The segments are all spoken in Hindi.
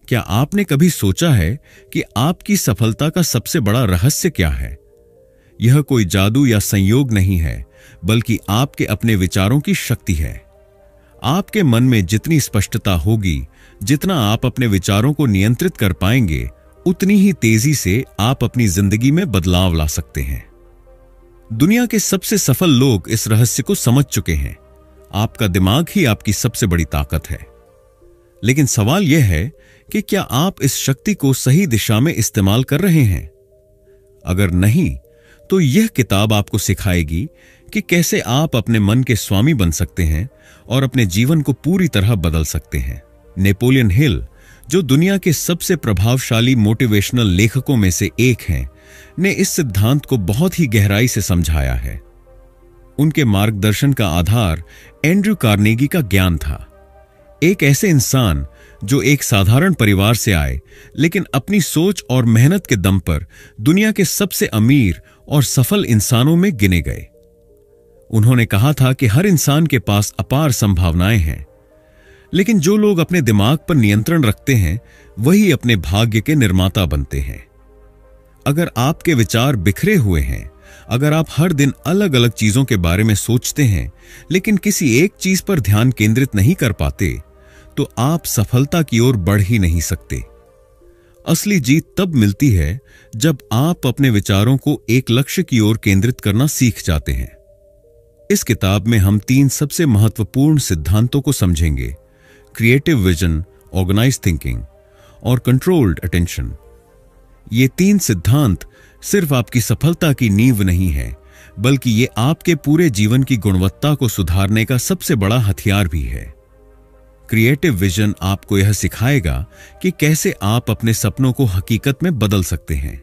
क्या आपने कभी सोचा है कि आपकी सफलता का सबसे बड़ा रहस्य क्या है? यह कोई जादू या संयोग नहीं है, बल्कि आपके अपने विचारों की शक्ति है। आपके मन में जितनी स्पष्टता होगी, जितना आप अपने विचारों को नियंत्रित कर पाएंगे, उतनी ही तेजी से आप अपनी जिंदगी में बदलाव ला सकते हैं। दुनिया के सबसे सफल लोग इस रहस्य को समझ चुके हैं। आपका दिमाग ही आपकी सबसे बड़ी ताकत है। लेकिन सवाल यह है कि क्या आप इस शक्ति को सही दिशा में इस्तेमाल कर रहे हैं? अगर नहीं, तो यह किताब आपको सिखाएगी कि कैसे आप अपने मन के स्वामी बन सकते हैं और अपने जीवन को पूरी तरह बदल सकते हैं। नेपोलियन हिल, जो दुनिया के सबसे प्रभावशाली मोटिवेशनल लेखकों में से एक हैं, ने इस सिद्धांत को बहुत ही गहराई से समझाया है। उनके मार्गदर्शन का आधार एंड्रयू कार्नेगी का ज्ञान था। एक ऐसे इंसान जो एक साधारण परिवार से आए, लेकिन अपनी सोच और मेहनत के दम पर दुनिया के सबसे अमीर और सफल इंसानों में गिने गए। उन्होंने कहा था कि हर इंसान के पास अपार संभावनाएं हैं, लेकिन जो लोग अपने दिमाग पर नियंत्रण रखते हैं, वही अपने भाग्य के निर्माता बनते हैं। अगर आपके विचार बिखरे हुए हैं, अगर आप हर दिन अलग अलग चीजों के बारे में सोचते हैं, लेकिन किसी एक चीज पर ध्यान केंद्रित नहीं कर पाते, तो आप सफलता की ओर बढ़ ही नहीं सकते। असली जीत तब मिलती है जब आप अपने विचारों को एक लक्ष्य की ओर केंद्रित करना सीख जाते हैं। इस किताब में हम 3 सबसे महत्वपूर्ण सिद्धांतों को समझेंगे: क्रिएटिव विजन, ऑर्गेनाइज्ड थिंकिंग और कंट्रोल्ड अटेंशन। ये 3 सिद्धांत सिर्फ आपकी सफलता की नींव नहीं है, बल्कि ये आपके पूरे जीवन की गुणवत्ता को सुधारने का सबसे बड़ा हथियार भी है। क्रिएटिव विजन आपको यह सिखाएगा कि कैसे आप अपने सपनों को हकीकत में बदल सकते हैं।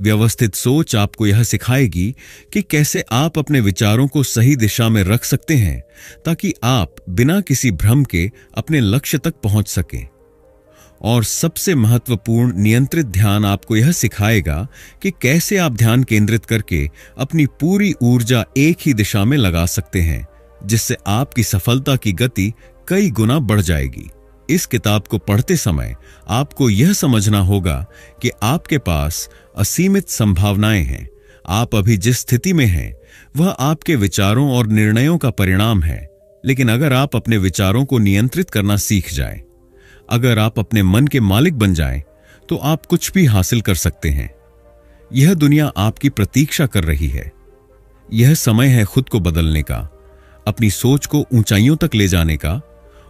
व्यवस्थित सोच आपको यह सिखाएगी कि कैसे आप अपने विचारों को सही दिशा में रख सकते हैं, ताकि आप बिना किसी भ्रम के अपने लक्ष्य तक पहुंच सकें। और सबसे महत्वपूर्ण, नियंत्रित ध्यान आपको यह सिखाएगा कि कैसे आप ध्यान केंद्रित करके अपनी पूरी ऊर्जा एक ही दिशा में लगा सकते हैं, जिससे आपकी सफलता की गति कई गुना बढ़ जाएगी। इस किताब को पढ़ते समय आपको यह समझना होगा कि आपके पास असीमित संभावनाएं हैं। आप अभी जिस स्थिति में हैं, वह आपके विचारों और निर्णयों का परिणाम है। लेकिन अगर आप अपने विचारों को नियंत्रित करना सीख जाएं, अगर आप अपने मन के मालिक बन जाएं, तो आप कुछ भी हासिल कर सकते हैं। यह दुनिया आपकी प्रतीक्षा कर रही है। यह समय है खुद को बदलने का, अपनी सोच को ऊंचाइयों तक ले जाने का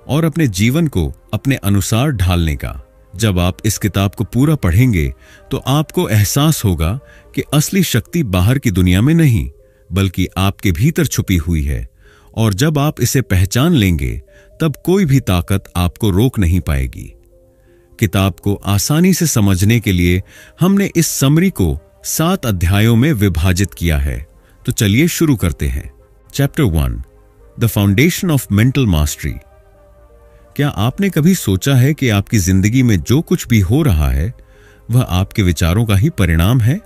और अपने जीवन को अपने अनुसार ढालने का। जब आप इस किताब को पूरा पढ़ेंगे, तो आपको एहसास होगा कि असली शक्ति बाहर की दुनिया में नहीं, बल्कि आपके भीतर छुपी हुई है। और जब आप इसे पहचान लेंगे, तब कोई भी ताकत आपको रोक नहीं पाएगी। किताब को आसानी से समझने के लिए हमने इस समरी को 7 अध्यायों में विभाजित किया है। तो चलिए शुरू करते हैं। Chapter 1, the foundation of mental mastery. क्या आपने कभी सोचा है कि आपकी जिंदगी में जो कुछ भी हो रहा है, वह आपके विचारों का ही परिणाम है?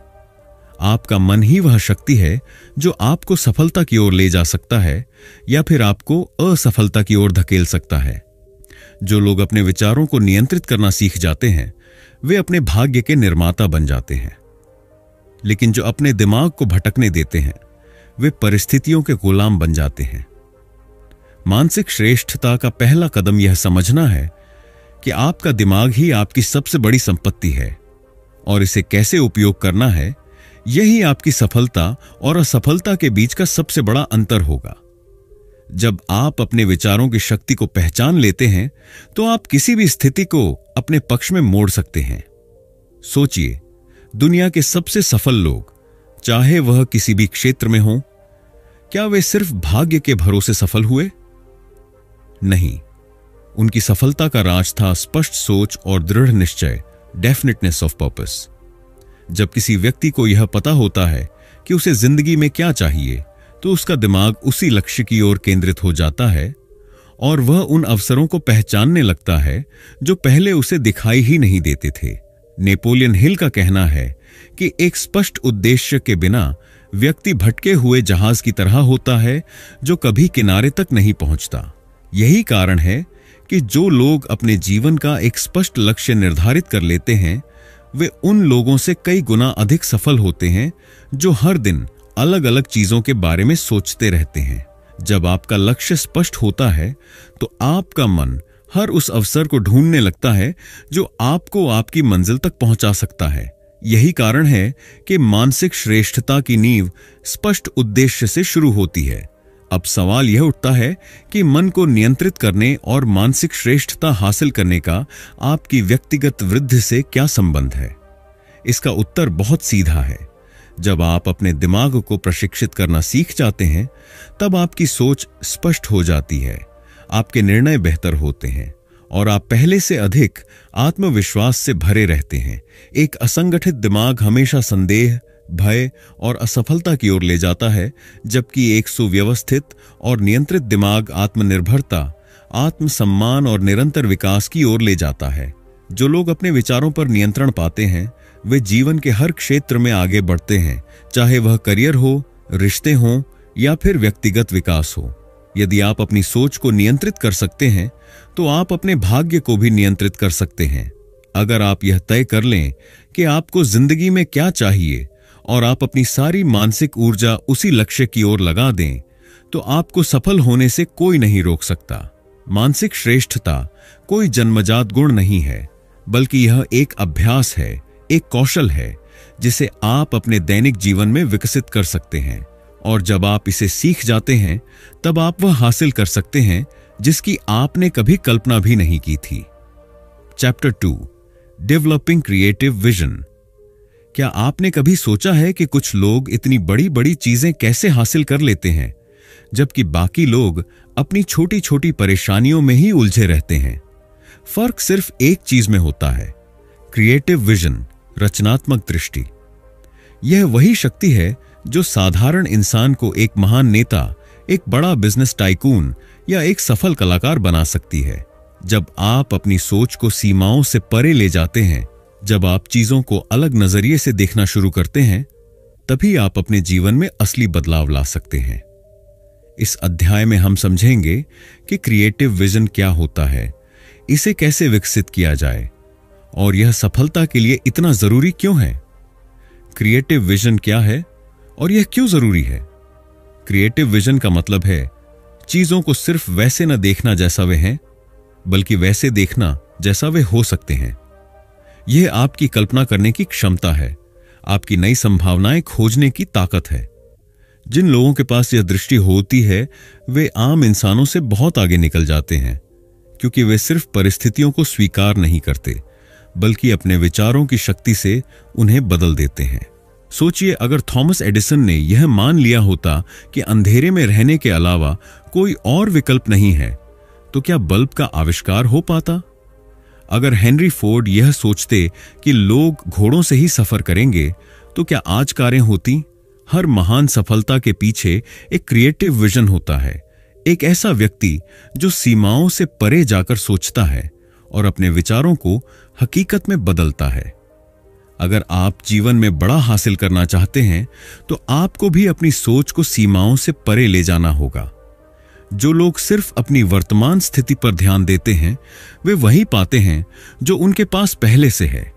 आपका मन ही वह शक्ति है जो आपको सफलता की ओर ले जा सकता है या फिर आपको असफलता की ओर धकेल सकता है। जो लोग अपने विचारों को नियंत्रित करना सीख जाते हैं, वे अपने भाग्य के निर्माता बन जाते हैं। लेकिन जो अपने दिमाग को भटकने देते हैं, वे परिस्थितियों के गुलाम बन जाते हैं। मानसिक श्रेष्ठता का पहला कदम यह समझना है कि आपका दिमाग ही आपकी सबसे बड़ी संपत्ति है और इसे कैसे उपयोग करना है, यही आपकी सफलता और असफलता के बीच का सबसे बड़ा अंतर होगा। जब आप अपने विचारों की शक्ति को पहचान लेते हैं, तो आप किसी भी स्थिति को अपने पक्ष में मोड़ सकते हैं। सोचिए, दुनिया के सबसे सफल लोग, चाहे वह किसी भी क्षेत्र में हों, क्या वे सिर्फ भाग्य के भरोसे सफल हुए? नहीं, उनकी सफलता का राज था स्पष्ट सोच और दृढ़ निश्चय, डेफिनेटनेस ऑफ पर्पस। जब किसी व्यक्ति को यह पता होता है कि उसे जिंदगी में क्या चाहिए, तो उसका दिमाग उसी लक्ष्य की ओर केंद्रित हो जाता है और वह उन अवसरों को पहचानने लगता है जो पहले उसे दिखाई ही नहीं देते थे। नेपोलियन हिल का कहना है कि एक स्पष्ट उद्देश्य के बिना व्यक्ति भटके हुए जहाज की तरह होता है जो कभी किनारे तक नहीं पहुंचता। यही कारण है कि जो लोग अपने जीवन का एक स्पष्ट लक्ष्य निर्धारित कर लेते हैं वे उन लोगों से कई गुना अधिक सफल होते हैं जो हर दिन अलग अलग चीजों के बारे में सोचते रहते हैं। जब आपका लक्ष्य स्पष्ट होता है तो आपका मन हर उस अवसर को ढूंढने लगता है जो आपको आपकी मंजिल तक पहुंचा सकता है। यही कारण है कि मानसिक श्रेष्ठता की नींव स्पष्ट उद्देश्य से शुरू होती है। अब सवाल यह उठता है कि मन को नियंत्रित करने और मानसिक श्रेष्ठता हासिल करने का आपकी व्यक्तिगत वृद्धि से क्या संबंध है? इसका उत्तर बहुत सीधा है। जब आप अपने दिमाग को प्रशिक्षित करना सीख जाते हैं तब आपकी सोच स्पष्ट हो जाती है, आपके निर्णय बेहतर होते हैं और आप पहले से अधिक आत्मविश्वास से भरे रहते हैं। एक असंगठित दिमाग हमेशा संदेह, भय और असफलता की ओर ले जाता है, जबकि एक सुव्यवस्थित और नियंत्रित दिमाग आत्मनिर्भरता, आत्मसम्मान और निरंतर विकास की ओर ले जाता है। जो लोग अपने विचारों पर नियंत्रण पाते हैं वे जीवन के हर क्षेत्र में आगे बढ़ते हैं, चाहे वह करियर हो, रिश्ते हों या फिर व्यक्तिगत विकास हो। यदि आप अपनी सोच को नियंत्रित कर सकते हैं तो आप अपने भाग्य को भी नियंत्रित कर सकते हैं। अगर आप यह तय कर लें कि आपको जिंदगी में क्या चाहिए और आप अपनी सारी मानसिक ऊर्जा उसी लक्ष्य की ओर लगा दें तो आपको सफल होने से कोई नहीं रोक सकता। मानसिक श्रेष्ठता कोई जन्मजात गुण नहीं है, बल्कि यह एक अभ्यास है, एक कौशल है जिसे आप अपने दैनिक जीवन में विकसित कर सकते हैं। और जब आप इसे सीख जाते हैं तब आप वह हासिल कर सकते हैं जिसकी आपने कभी कल्पना भी नहीं की थी। Chapter 2, developing creative vision. क्या आपने कभी सोचा है कि कुछ लोग इतनी बड़ी बड़ी चीजें कैसे हासिल कर लेते हैं जबकि बाकी लोग अपनी छोटी छोटी परेशानियों में ही उलझे रहते हैं? फर्क सिर्फ एक चीज में होता है, क्रिएटिव विजन, रचनात्मक दृष्टि। यह वही शक्ति है जो साधारण इंसान को एक महान नेता, एक बड़ा बिजनेस टाइकून या एक सफल कलाकार बना सकती है। जब आप अपनी सोच को सीमाओं से परे ले जाते हैं, जब आप चीजों को अलग नजरिए से देखना शुरू करते हैं, तभी आप अपने जीवन में असली बदलाव ला सकते हैं। इस अध्याय में हम समझेंगे कि क्रिएटिव विजन क्या होता है, इसे कैसे विकसित किया जाए और यह सफलता के लिए इतना जरूरी क्यों है। क्रिएटिव विजन क्या है और यह क्यों जरूरी है? क्रिएटिव विजन का मतलब है चीजों को सिर्फ वैसे न देखना जैसा वे हैं, बल्कि वैसे देखना जैसा वे हो सकते हैं। यह आपकी कल्पना करने की क्षमता है, आपकी नई संभावनाएं खोजने की ताकत है। जिन लोगों के पास यह दृष्टि होती है वे आम इंसानों से बहुत आगे निकल जाते हैं, क्योंकि वे सिर्फ परिस्थितियों को स्वीकार नहीं करते बल्कि अपने विचारों की शक्ति से उन्हें बदल देते हैं। सोचिए, अगर थॉमस एडिसन ने यह मान लिया होता कि अंधेरे में रहने के अलावा कोई और विकल्प नहीं है, तो क्या बल्ब का आविष्कार हो पाता? अगर हेनरी फोर्ड यह सोचते कि लोग घोड़ों से ही सफर करेंगे, तो क्या आज कारें होती? हर महान सफलता के पीछे एक क्रिएटिव विजन होता है, एक ऐसा व्यक्ति जो सीमाओं से परे जाकर सोचता है और अपने विचारों को हकीकत में बदलता है। अगर आप जीवन में बड़ा हासिल करना चाहते हैं तो आपको भी अपनी सोच को सीमाओं से परे ले जाना होगा। जो लोग सिर्फ अपनी वर्तमान स्थिति पर ध्यान देते हैं वे वही पाते हैं जो उनके पास पहले से है,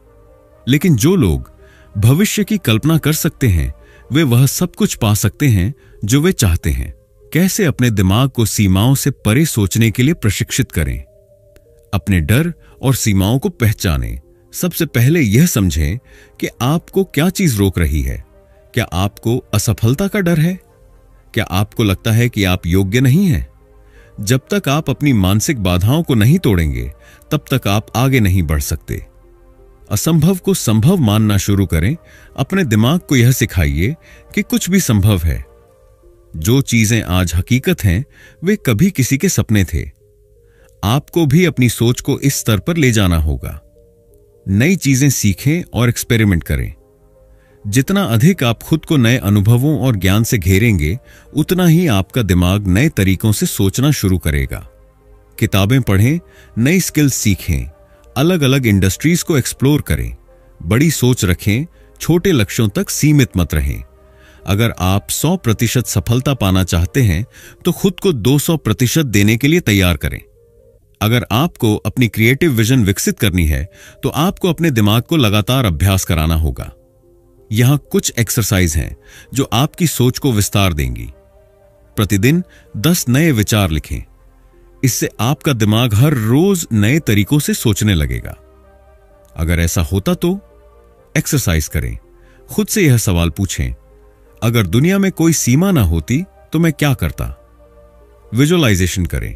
लेकिन जो लोग भविष्य की कल्पना कर सकते हैं वे वह सब कुछ पा सकते हैं जो वे चाहते हैं। कैसे अपने दिमाग को सीमाओं से परे सोचने के लिए प्रशिक्षित करें? अपने डर और सीमाओं को पहचानें। सबसे पहले यह समझें कि आपको क्या चीज रोक रही है। क्या आपको असफलता का डर है? क्या आपको लगता है कि आप योग्य नहीं हैं? जब तक आप अपनी मानसिक बाधाओं को नहीं तोड़ेंगे तब तक आप आगे नहीं बढ़ सकते। असंभव को संभव मानना शुरू करें। अपने दिमाग को यह सिखाइए कि कुछ भी संभव है। जो चीजें आज हकीकत हैं वे कभी किसी के सपने थे। आपको भी अपनी सोच को इस स्तर पर ले जाना होगा। नई चीजें सीखें और एक्सपेरिमेंट करें। जितना अधिक आप खुद को नए अनुभवों और ज्ञान से घेरेंगे उतना ही आपका दिमाग नए तरीकों से सोचना शुरू करेगा। किताबें पढ़ें, नई स्किल्स सीखें, अलग अलग इंडस्ट्रीज को एक्सप्लोर करें, बड़ी सोच रखें, छोटे लक्ष्यों तक सीमित मत रहें। अगर आप 100% सफलता पाना चाहते हैं तो खुद को 200% देने के लिए तैयार करें। अगर आपको अपनी क्रिएटिव विजन विकसित करनी है तो आपको अपने दिमाग को लगातार अभ्यास कराना होगा। यहां कुछ एक्सरसाइज हैं जो आपकी सोच को विस्तार देंगी। प्रतिदिन 10 नए विचार लिखें। इससे आपका दिमाग हर रोज नए तरीकों से सोचने लगेगा। अगर ऐसा होता तो एक्सरसाइज करें। खुद से यह सवाल पूछें, अगर दुनिया में कोई सीमा ना होती तो मैं क्या करता। विजुअलाइजेशन करें।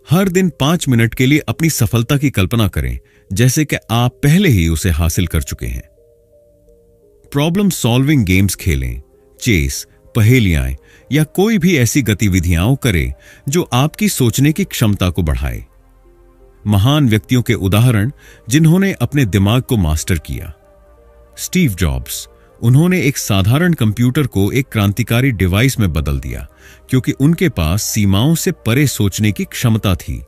हर दिन 5 मिनट के लिए अपनी सफलता की कल्पना करें, जैसे कि आप पहले ही उसे हासिल कर चुके हैं। प्रॉब्लम सॉल्विंग गेम्स खेलें, चेस, पहेलियां या कोई भी ऐसी गतिविधियां करें जो आपकी सोचने की क्षमता को बढ़ाए। महान व्यक्तियों के उदाहरण जिन्होंने अपने दिमाग को मास्टर किया। स्टीव जॉब्स, उन्होंने एक साधारण कंप्यूटर को एक क्रांतिकारी डिवाइस में बदल दिया क्योंकि उनके पास सीमाओं से परे सोचने की क्षमता थी।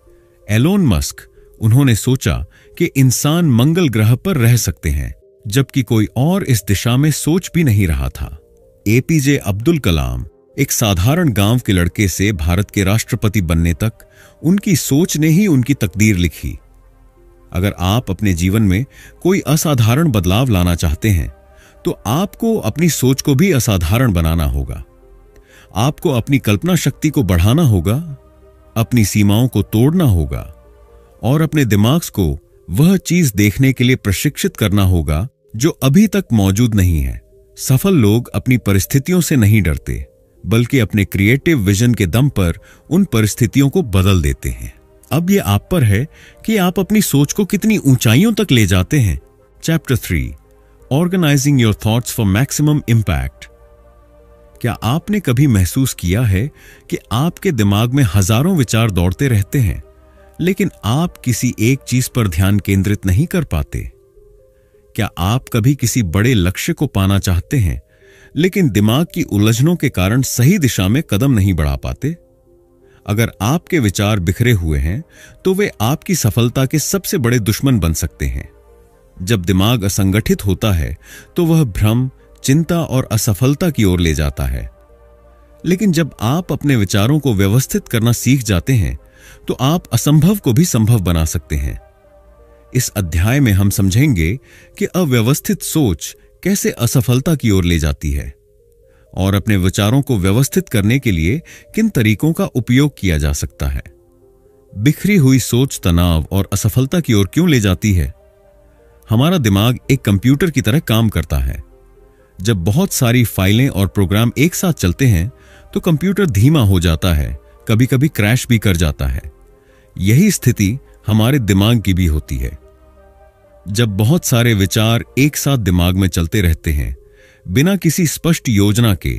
एलोन मस्क, उन्होंने सोचा कि इंसान मंगल ग्रह पर रह सकते हैं, जबकि कोई और इस दिशा में सोच भी नहीं रहा था। एपीजे अब्दुल कलाम, एक साधारण गांव के लड़के से भारत के राष्ट्रपति बनने तक उनकी सोच ने ही उनकी तकदीर लिखी। अगर आप अपने जीवन में कोई असाधारण बदलाव लाना चाहते हैं तो आपको अपनी सोच को भी असाधारण बनाना होगा। आपको अपनी कल्पना शक्ति को बढ़ाना होगा, अपनी सीमाओं को तोड़ना होगा और अपने दिमाग को वह चीज देखने के लिए प्रशिक्षित करना होगा जो अभी तक मौजूद नहीं है। सफल लोग अपनी परिस्थितियों से नहीं डरते, बल्कि अपने क्रिएटिव विजन के दम पर उन परिस्थितियों को बदल देते हैं। अब यह आप पर है कि आप अपनी सोच को कितनी ऊंचाइयों तक ले जाते हैं। Chapter 3, organising your thoughts for maximum impact. क्या आपने कभी महसूस किया है कि आपके दिमाग में हजारों विचार दौड़ते रहते हैं, लेकिन आप किसी एक चीज पर ध्यान केंद्रित नहीं कर पाते? क्या आप कभी किसी बड़े लक्ष्य को पाना चाहते हैं, लेकिन दिमाग की उलझनों के कारण सही दिशा में कदम नहीं बढ़ा पाते? अगर आपके विचार बिखरे हुए हैं तो वे आपकी सफलता के सबसे बड़े दुश्मन बन सकते हैं। जब दिमाग असंगठित होता है तो वह भ्रम, चिंता और असफलता की ओर ले जाता है। लेकिन जब आप अपने विचारों को व्यवस्थित करना सीख जाते हैं तो आप असंभव को भी संभव बना सकते हैं। इस अध्याय में हम समझेंगे कि अव्यवस्थित सोच कैसे असफलता की ओर ले जाती है और अपने विचारों को व्यवस्थित करने के लिए किन तरीकों का उपयोग किया जा सकता है। बिखरी हुई सोच तनाव और असफलता की ओर क्यों ले जाती है? हमारा दिमाग एक कंप्यूटर की तरह काम करता है। जब बहुत सारी फाइलें और प्रोग्राम एक साथ चलते हैं तो कंप्यूटर धीमा हो जाता है, कभी कभी क्रैश भी कर जाता है। यही स्थिति हमारे दिमाग की भी होती है। जब बहुत सारे विचार एक साथ दिमाग में चलते रहते हैं बिना किसी स्पष्ट योजना के,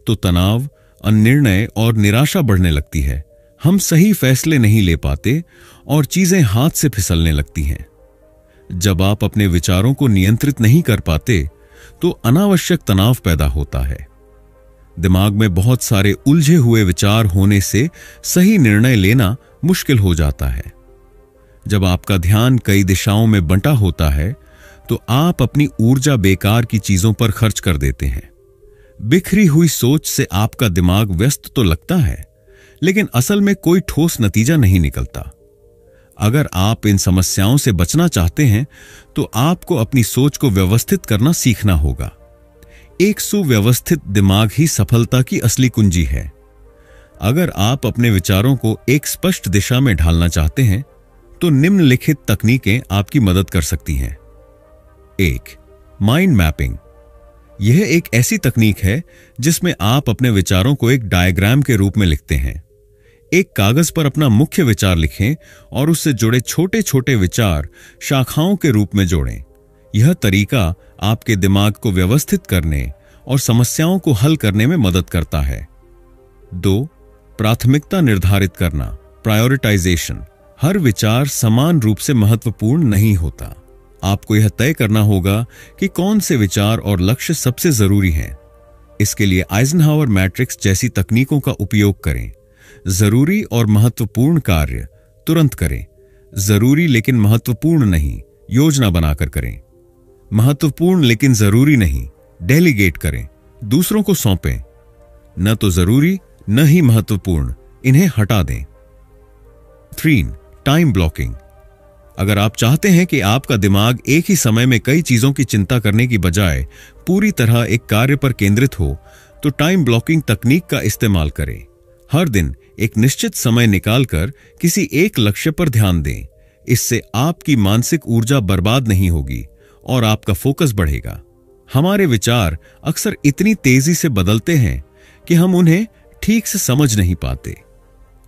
तो तनाव, अनिर्णय और निराशा बढ़ने लगती है। हम सही फैसले नहीं ले पाते और चीजें हाथ से फिसलने लगती हैं। जब आप अपने विचारों को नियंत्रित नहीं कर पाते तो अनावश्यक तनाव पैदा होता है। दिमाग में बहुत सारे उलझे हुए विचार होने से सही निर्णय लेना मुश्किल हो जाता है। जब आपका ध्यान कई दिशाओं में बंटा होता है तो आप अपनी ऊर्जा बेकार की चीजों पर खर्च कर देते हैं। बिखरी हुई सोच से आपका दिमाग व्यस्त तो लगता है, लेकिन असल में कोई ठोस नतीजा नहीं निकलता। अगर आप इन समस्याओं से बचना चाहते हैं तो आपको अपनी सोच को व्यवस्थित करना सीखना होगा। एक सुव्यवस्थित दिमाग ही सफलता की असली कुंजी है। अगर आप अपने विचारों को एक स्पष्ट दिशा में ढालना चाहते हैं तो निम्नलिखित तकनीकें आपकी मदद कर सकती हैं। 1. Mind mapping. यह एक ऐसी तकनीक है जिसमें आप अपने विचारों को एक डायग्राम के रूप में लिखते हैं। एक कागज पर अपना मुख्य विचार लिखें और उससे जुड़े छोटे छोटे विचार शाखाओं के रूप में जोड़ें। यह तरीका आपके दिमाग को व्यवस्थित करने और समस्याओं को हल करने में मदद करता है। 2. प्राथमिकता निर्धारित करना, प्रायोरिटाइजेशन। हर विचार समान रूप से महत्वपूर्ण नहीं होता। आपको यह तय करना होगा कि कौन से विचार और लक्ष्य सबसे जरूरी हैं। इसके लिए आइजनहावर मैट्रिक्स जैसी तकनीकों का उपयोग करें। जरूरी और महत्वपूर्ण कार्य तुरंत करें। जरूरी लेकिन महत्वपूर्ण नहीं, योजना बनाकर करें। महत्वपूर्ण लेकिन जरूरी नहीं, डेलीगेट करें, दूसरों को सौंपें। न तो जरूरी न ही महत्वपूर्ण, इन्हें हटा दें। 3. Time blocking. अगर आप चाहते हैं कि आपका दिमाग एक ही समय में कई चीजों की चिंता करने की बजाय पूरी तरह एक कार्य पर केंद्रित हो, तो टाइम ब्लॉकिंग तकनीक का इस्तेमाल करें। हर दिन एक निश्चित समय निकालकर किसी एक लक्ष्य पर ध्यान दें। इससे आपकी मानसिक ऊर्जा बर्बाद नहीं होगी और आपका फोकस बढ़ेगा। हमारे विचार अक्सर इतनी तेजी से बदलते हैं कि हम उन्हें ठीक से समझ नहीं पाते।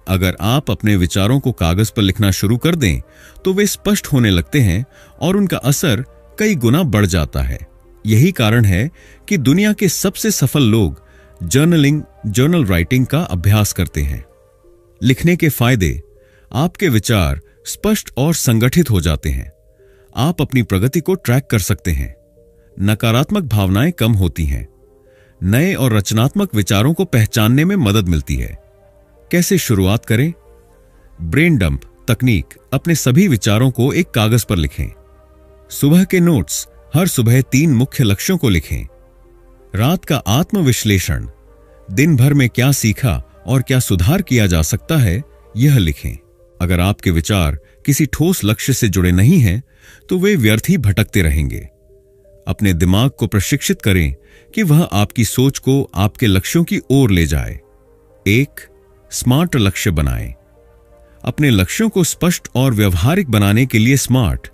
अगर आप अपने विचारों को कागज पर लिखना शुरू कर दें तो वे स्पष्ट होने लगते हैं और उनका असर कई गुना बढ़ जाता है। यही कारण है कि दुनिया के सबसे सफल लोग जर्नल राइटिंग का अभ्यास करते हैं। लिखने के फायदे: आपके विचार स्पष्ट और संगठित हो जाते हैं। आप अपनी प्रगति को ट्रैक कर सकते हैं। नकारात्मक भावनाएं कम होती हैं। नए और रचनात्मक विचारों को पहचानने में मदद मिलती है। कैसे शुरुआत करें? ब्रेन डंप तकनीक। अपने सभी विचारों को एक कागज पर लिखें। सुबह के नोट्स: हर सुबह 3 मुख्य लक्ष्यों को लिखें। रात का आत्मविश्लेषण: दिन भर में क्या सीखा और क्या सुधार किया जा सकता है, यह लिखें। अगर आपके विचार किसी ठोस लक्ष्य से जुड़े नहीं हैं, तो वे व्यर्थ ही भटकते रहेंगे। अपने दिमाग को प्रशिक्षित करें कि वह आपकी सोच को आपके लक्ष्यों की ओर ले जाए। एक स्मार्ट लक्ष्य बनाएं। अपने लक्ष्यों को स्पष्ट और व्यवहारिक बनाने के लिए स्मार्ट,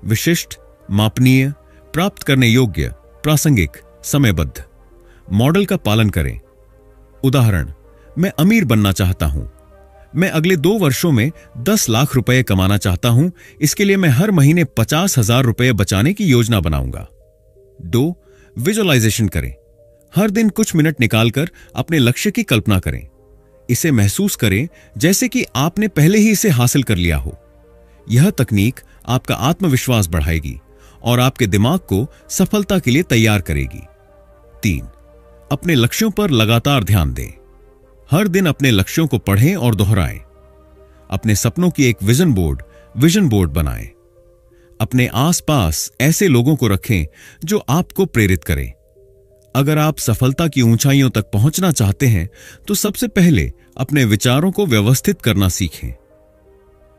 विशिष्ट, मापनीय, प्राप्त करने योग्य, प्रासंगिक, समयबद्ध मॉडल का पालन करें। उदाहरण: मैं अमीर बनना चाहता हूं। मैं अगले 2 वर्षों में 10 लाख रुपए कमाना चाहता हूं। इसके लिए मैं हर महीने 50,000 रुपए बचाने की योजना बनाऊंगा। 2 विजुअलाइजेशन करें। हर दिन कुछ मिनट निकालकर अपने लक्ष्य की कल्पना करें। इसे महसूस करें जैसे कि आपने पहले ही इसे हासिल कर लिया हो। यह तकनीक आपका आत्मविश्वास बढ़ाएगी और आपके दिमाग को सफलता के लिए तैयार करेगी। 3 अपने लक्ष्यों पर लगातार ध्यान दें। हर दिन अपने लक्ष्यों को पढ़ें और दोहराएं। अपने सपनों की एक विजन बोर्ड बनाएं। अपने आसपास ऐसे लोगों को रखें जो आपको प्रेरित करें। अगर आप सफलता की ऊंचाइयों तक पहुंचना चाहते हैं तो सबसे पहले अपने विचारों को व्यवस्थित करना सीखें।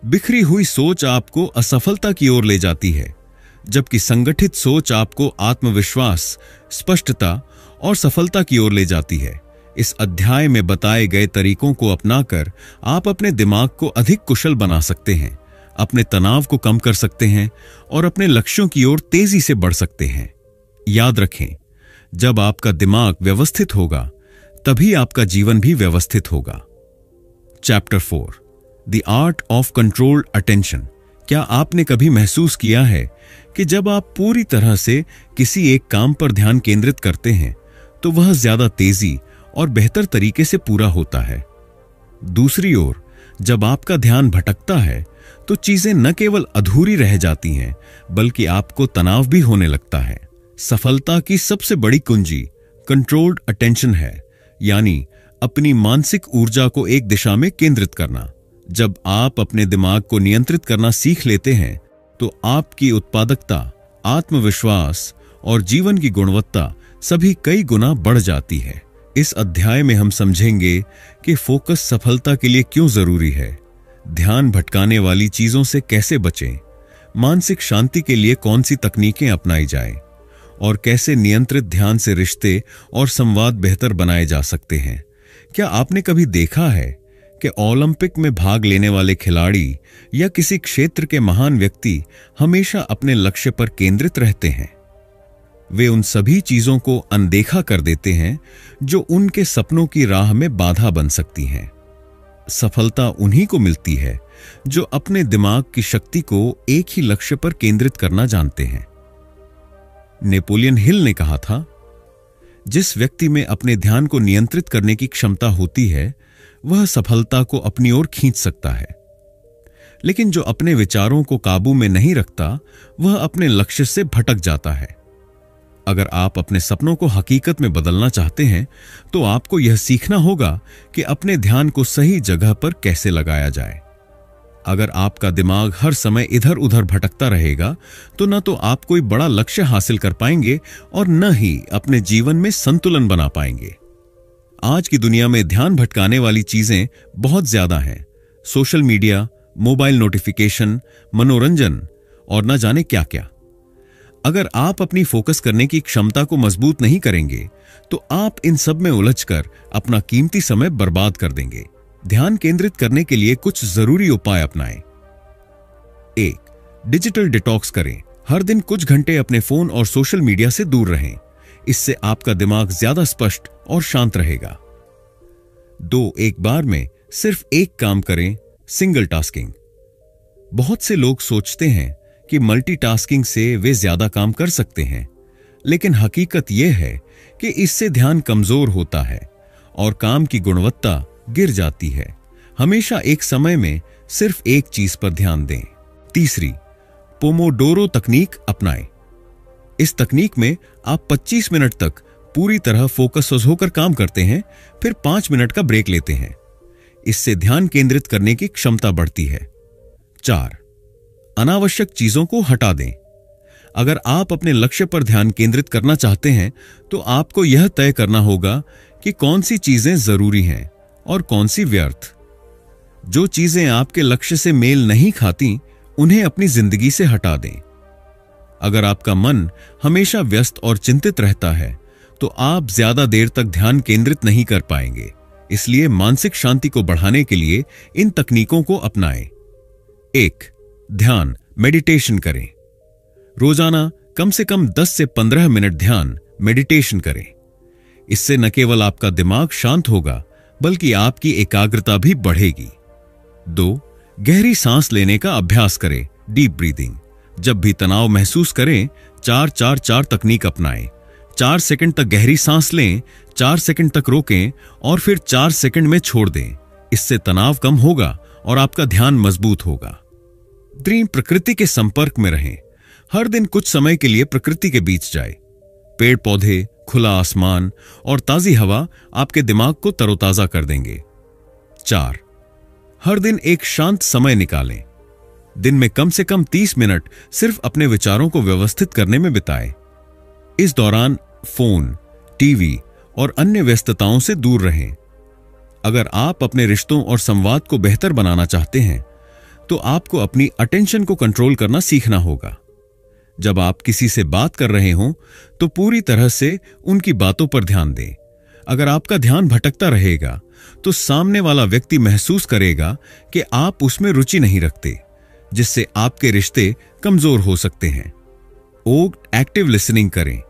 बिखरी हुई सोच आपको असफलता की ओर ले जाती है, जबकि संगठित सोच आपको आत्मविश्वास, स्पष्टता और सफलता की ओर ले जाती है। इस अध्याय में बताए गए तरीकों को अपनाकर आप अपने दिमाग को अधिक कुशल बना सकते हैं, अपने तनाव को कम कर सकते हैं और अपने लक्ष्यों की ओर तेजी से बढ़ सकते हैं। याद रखें, जब आपका दिमाग व्यवस्थित होगा, तभी आपका जीवन भी व्यवस्थित होगा। Chapter 4 the art of controlled attention. क्या आपने कभी महसूस किया है कि जब आप पूरी तरह से किसी एक काम पर ध्यान केंद्रित करते हैं तो वह ज्यादा तेजी और बेहतर तरीके से पूरा होता है? दूसरी ओर, जब आपका ध्यान भटकता है तो चीजें न केवल अधूरी रह जाती हैं, बल्कि आपको तनाव भी होने लगता है। सफलता की सबसे बड़ी कुंजी कंट्रोल्ड अटेंशन है, यानी अपनी मानसिक ऊर्जा को एक दिशा में केंद्रित करना। जब आप अपने दिमाग को नियंत्रित करना सीख लेते हैं तो आपकी उत्पादकता, आत्मविश्वास और जीवन की गुणवत्ता सभी कई गुना बढ़ जाती है। इस अध्याय में हम समझेंगे कि फोकस सफलता के लिए क्यों जरूरी है, ध्यान भटकाने वाली चीजों से कैसे बचें, मानसिक शांति के लिए कौन सी तकनीकें अपनाई जाएं और कैसे नियंत्रित ध्यान से रिश्ते और संवाद बेहतर बनाए जा सकते हैं। क्या आपने कभी देखा है कि ओलंपिक में भाग लेने वाले खिलाड़ी या किसी क्षेत्र के महान व्यक्ति हमेशा अपने लक्ष्य पर केंद्रित रहते हैं? वे उन सभी चीजों को अनदेखा कर देते हैं जो उनके सपनों की राह में बाधा बन सकती हैं। सफलता उन्हीं को मिलती है जो अपने दिमाग की शक्ति को एक ही लक्ष्य पर केंद्रित करना जानते हैं। नेपोलियन हिल ने कहा था, जिस व्यक्ति में अपने ध्यान को नियंत्रित करने की क्षमता होती है वह सफलता को अपनी ओर खींच सकता है, लेकिन जो अपने विचारों को काबू में नहीं रखता वह अपने लक्ष्य से भटक जाता है। अगर आप अपने सपनों को हकीकत में बदलना चाहते हैं तो आपको यह सीखना होगा कि अपने ध्यान को सही जगह पर कैसे लगाया जाए। अगर आपका दिमाग हर समय इधर उधर भटकता रहेगा तो न तो आप कोई बड़ा लक्ष्य हासिल कर पाएंगे और न ही अपने जीवन में संतुलन बना पाएंगे। आज की दुनिया में ध्यान भटकाने वाली चीजें बहुत ज्यादा हैं। सोशल मीडिया, मोबाइल नोटिफिकेशन, मनोरंजन और न जाने क्या क्या। अगर आप अपनी फोकस करने की क्षमता को मजबूत नहीं करेंगे तो आप इन सब में उलझकर अपना कीमती समय बर्बाद कर देंगे। ध्यान केंद्रित करने के लिए कुछ जरूरी उपाय अपनाएं। 1. डिजिटल डिटॉक्स करें। हर दिन कुछ घंटे अपने फोन और सोशल मीडिया से दूर रहें। इससे आपका दिमाग ज्यादा स्पष्ट और शांत रहेगा। 2. एक बार में सिर्फ एक काम करें, सिंगल टास्किंग। बहुत से लोग सोचते हैं कि मल्टीटास्किंग से वे ज्यादा काम कर सकते हैं, लेकिन हकीकत यह है कि इससे ध्यान कमजोर होता है और काम की गुणवत्ता गिर जाती है। हमेशा एक समय में सिर्फ एक चीज पर ध्यान दें। 3. पोमोडोरो तकनीक अपनाएं। इस तकनीक में आप 25 मिनट तक पूरी तरह फोकस होकर काम करते हैं, फिर 5 मिनट का ब्रेक लेते हैं। इससे ध्यान केंद्रित करने की क्षमता बढ़ती है। 4. अनावश्यक चीजों को हटा दें। अगर आप अपने लक्ष्य पर ध्यान केंद्रित करना चाहते हैं तो आपको यह तय करना होगा कि कौन सी चीजें जरूरी हैं और कौन सी व्यर्थ। जो चीजें आपके लक्ष्य से मेल नहीं खाती उन्हें अपनी जिंदगी से हटा दें। अगर आपका मन हमेशा व्यस्त और चिंतित रहता है तो आप ज्यादा देर तक ध्यान केंद्रित नहीं कर पाएंगे। इसलिए मानसिक शांति को बढ़ाने के लिए इन तकनीकों को अपनाएं। 1. ध्यान मेडिटेशन करें। रोजाना कम से कम 10 से 15 मिनट ध्यान मेडिटेशन करें। इससे न केवल आपका दिमाग शांत होगा बल्कि आपकी एकाग्रता भी बढ़ेगी। 2. गहरी सांस लेने का अभ्यास करें, डीप ब्रीदिंग। जब भी तनाव महसूस करें 4-4-4 तकनीक अपनाएं। 4 सेकंड तक गहरी सांस लें, 4 सेकंड तक रोकें और फिर 4 सेकंड में छोड़ दें। इससे तनाव कम होगा और आपका ध्यान मजबूत होगा। 3. प्रकृति के संपर्क में रहें। हर दिन कुछ समय के लिए प्रकृति के बीच जाए। पेड़ पौधे, खुला आसमान और ताजी हवा आपके दिमाग को तरोताजा कर देंगे। 4. हर दिन एक शांत समय निकालें। दिन में कम से कम 30 मिनट सिर्फ अपने विचारों को व्यवस्थित करने में बिताएं। इस दौरान फोन, टीवी और अन्य व्यस्तताओं से दूर रहें। अगर आप अपने रिश्तों और संवाद को बेहतर बनाना चाहते हैं तो आपको अपनी अटेंशन को कंट्रोल करना सीखना होगा। जब आप किसी से बात कर रहे हों तो पूरी तरह से उनकी बातों पर ध्यान दें। अगर आपका ध्यान भटकता रहेगा तो सामने वाला व्यक्ति महसूस करेगा कि आप उसमें रुचि नहीं रखते, जिससे आपके रिश्ते कमजोर हो सकते हैं। एक्टिव लिसनिंग करें।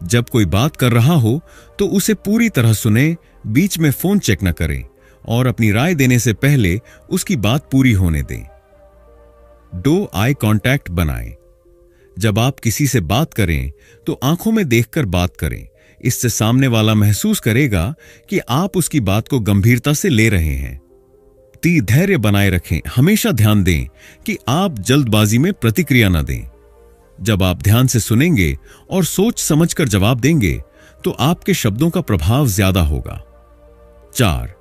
जब कोई बात कर रहा हो तो उसे पूरी तरह सुने, बीच में फोन चेक न करें और अपनी राय देने से पहले उसकी बात पूरी होने दें। आई कांटेक्ट बनाएं। जब आप किसी से बात करें तो आंखों में देखकर बात करें। इससे सामने वाला महसूस करेगा कि आप उसकी बात को गंभीरता से ले रहे हैं। धैर्य बनाए रखें। हमेशा ध्यान दें कि आप जल्दबाजी में प्रतिक्रिया न दें। जब आप ध्यान से सुनेंगे और सोच समझकर जवाब देंगे तो आपके शब्दों का प्रभाव ज्यादा होगा। 4.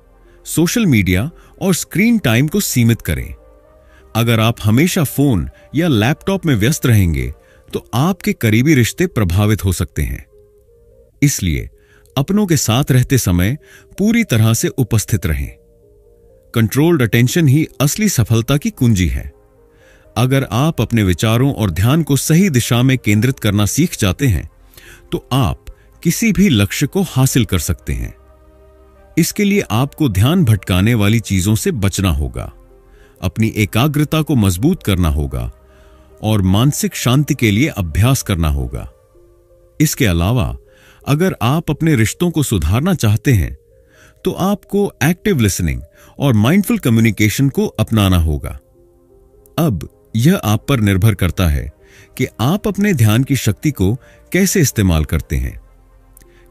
सोशल मीडिया और स्क्रीन टाइम को सीमित करें। अगर आप हमेशा फोन या लैपटॉप में व्यस्त रहेंगे तो आपके करीबी रिश्ते प्रभावित हो सकते हैं। इसलिए अपनों के साथ रहते समय पूरी तरह से उपस्थित रहें। कंट्रोल्ड अटेंशन ही असली सफलता की कुंजी है। अगर आप अपने विचारों और ध्यान को सही दिशा में केंद्रित करना सीख जाते हैं तो आप किसी भी लक्ष्य को हासिल कर सकते हैं। इसके लिए आपको ध्यान भटकाने वाली चीजों से बचना होगा, अपनी एकाग्रता को मजबूत करना होगा और मानसिक शांति के लिए अभ्यास करना होगा। इसके अलावा अगर आप अपने रिश्तों को सुधारना चाहते हैं तो आपको एक्टिव लिसनिंग और माइंडफुल कम्युनिकेशन को अपनाना होगा। अब यह आप पर निर्भर करता है कि आप अपने ध्यान की शक्ति को कैसे इस्तेमाल करते हैं।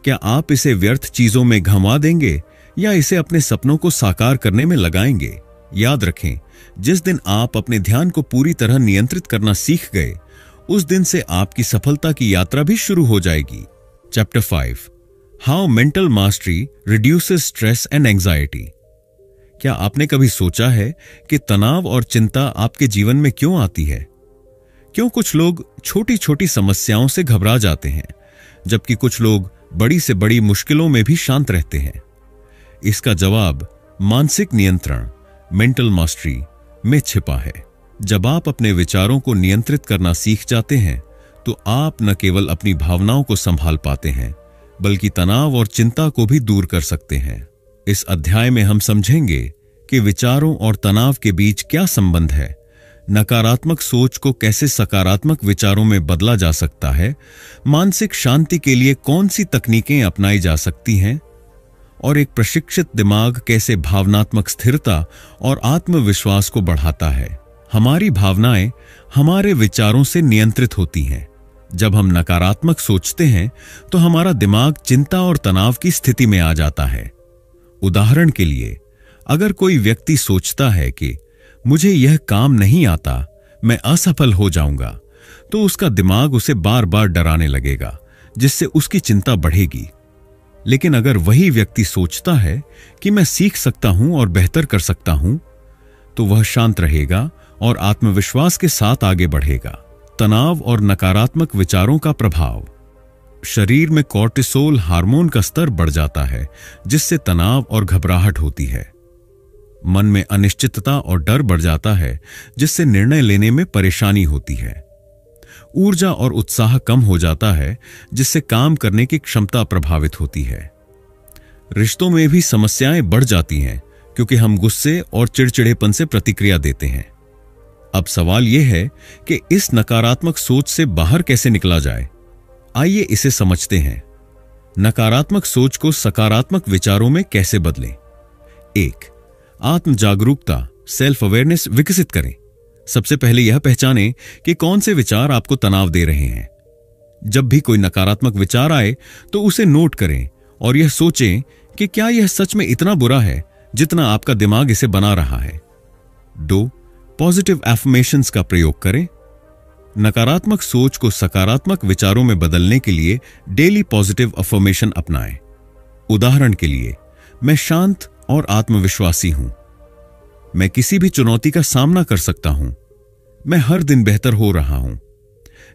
क्या आप इसे व्यर्थ चीजों में घुमा देंगे या इसे अपने सपनों को साकार करने में लगाएंगे? याद रखें, जिस दिन आप अपने ध्यान को पूरी तरह नियंत्रित करना सीख गए, उस दिन से आपकी सफलता की यात्रा भी शुरू हो जाएगी। Chapter 5 how mental mastery reduces stress and anxiety. क्या आपने कभी सोचा है कि तनाव और चिंता आपके जीवन में क्यों आती है? क्यों कुछ लोग छोटी छोटी समस्याओं से घबरा जाते हैं जबकि कुछ लोग बड़ी से बड़ी मुश्किलों में भी शांत रहते हैं? इसका जवाब मानसिक नियंत्रण, मेंटल मास्टरी, में छिपा है। जब आप अपने विचारों को नियंत्रित करना सीख जाते हैं तो आप न केवल अपनी भावनाओं को संभाल पाते हैं बल्कि तनाव और चिंता को भी दूर कर सकते हैं। इस अध्याय में हम समझेंगे कि विचारों और तनाव के बीच क्या संबंध है, नकारात्मक सोच को कैसे सकारात्मक विचारों में बदला जा सकता है, मानसिक शांति के लिए कौन सी तकनीकें अपनाई जा सकती हैं और एक प्रशिक्षित दिमाग कैसे भावनात्मक स्थिरता और आत्मविश्वास को बढ़ाता है। हमारी भावनाएं हमारे विचारों से नियंत्रित होती हैं। जब हम नकारात्मक सोचते हैं तो हमारा दिमाग चिंता और तनाव की स्थिति में आ जाता है। उदाहरण के लिए, अगर कोई व्यक्ति सोचता है कि मुझे यह काम नहीं आता, मैं असफल हो जाऊंगा, तो उसका दिमाग उसे बार बार डराने लगेगा, जिससे उसकी चिंता बढ़ेगी। लेकिन अगर वही व्यक्ति सोचता है कि मैं सीख सकता हूं और बेहतर कर सकता हूं, तो वह शांत रहेगा और आत्मविश्वास के साथ आगे बढ़ेगा। तनाव और नकारात्मक विचारों का प्रभाव। शरीर में कॉर्टिसोल हार्मोन का स्तर बढ़ जाता है, जिससे तनाव और घबराहट होती है। मन में अनिश्चितता और डर बढ़ जाता है, जिससे निर्णय लेने में परेशानी होती है। ऊर्जा और उत्साह कम हो जाता है, जिससे काम करने की क्षमता प्रभावित होती है। रिश्तों में भी समस्याएं बढ़ जाती हैं, क्योंकि हम गुस्से और चिड़चिड़ेपन से प्रतिक्रिया देते हैं। अब सवाल यह है कि इस नकारात्मक सोच से बाहर कैसे निकला जाए। आइए इसे समझते हैं। नकारात्मक सोच को सकारात्मक विचारों में कैसे बदलें। 1. आत्म जागरूकता, सेल्फ अवेयरनेस विकसित करें। सबसे पहले यह पहचानें कि कौन से विचार आपको तनाव दे रहे हैं। जब भी कोई नकारात्मक विचार आए तो उसे नोट करें और यह सोचें कि क्या यह सच में इतना बुरा है जितना आपका दिमाग इसे बना रहा है। 2. पॉजिटिव एफर्मेशंस का प्रयोग करें। नकारात्मक सोच को सकारात्मक विचारों में बदलने के लिए डेली पॉजिटिव अफर्मेशन अपनाएं। उदाहरण के लिए, मैं शांत और आत्मविश्वासी हूं। मैं किसी भी चुनौती का सामना कर सकता हूं। मैं हर दिन बेहतर हो रहा हूं।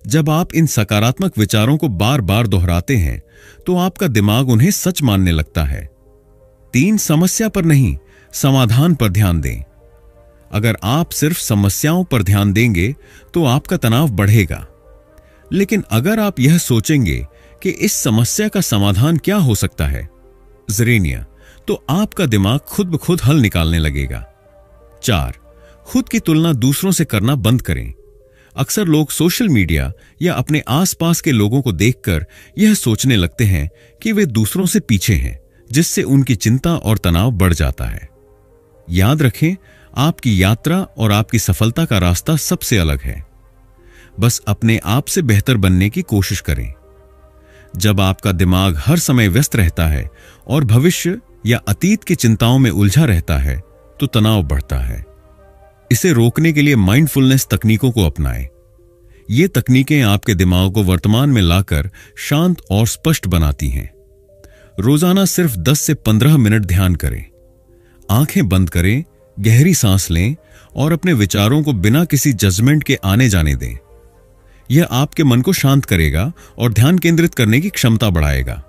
जब आप इन सकारात्मक विचारों को बार बार दोहराते हैं तो आपका दिमाग उन्हें सच मानने लगता है। 3. समस्या पर नहीं, समाधान पर ध्यान दें। अगर आप सिर्फ समस्याओं पर ध्यान देंगे तो आपका तनाव बढ़ेगा। लेकिन अगर आप यह सोचेंगे कि इस समस्या का समाधान क्या हो सकता है, ज़ेरेनिया, तो आपका दिमाग खुद ब खुद हल निकालने लगेगा। 4. खुद की तुलना दूसरों से करना बंद करें। अक्सर लोग सोशल मीडिया या अपने आसपास के लोगों को देखकर यह सोचने लगते हैं कि वे दूसरों से पीछे हैं, जिससे उनकी चिंता और तनाव बढ़ जाता है। याद रखें, आपकी यात्रा और आपकी सफलता का रास्ता सबसे अलग है। बस अपने आप से बेहतर बनने की कोशिश करें। जब आपका दिमाग हर समय व्यस्त रहता है और भविष्य या अतीत की चिंताओं में उलझा रहता है तो तनाव बढ़ता है। इसे रोकने के लिए माइंडफुलनेस तकनीकों को अपनाएं। ये तकनीकें आपके दिमाग को वर्तमान में लाकर शांत और स्पष्ट बनाती हैं। रोजाना सिर्फ 10 से 15 मिनट ध्यान करें। आंखें बंद करें, गहरी सांस लें और अपने विचारों को बिना किसी जजमेंट के आने जाने दें। यह आपके मन को शांत करेगा और ध्यान केंद्रित करने की क्षमता बढ़ाएगा।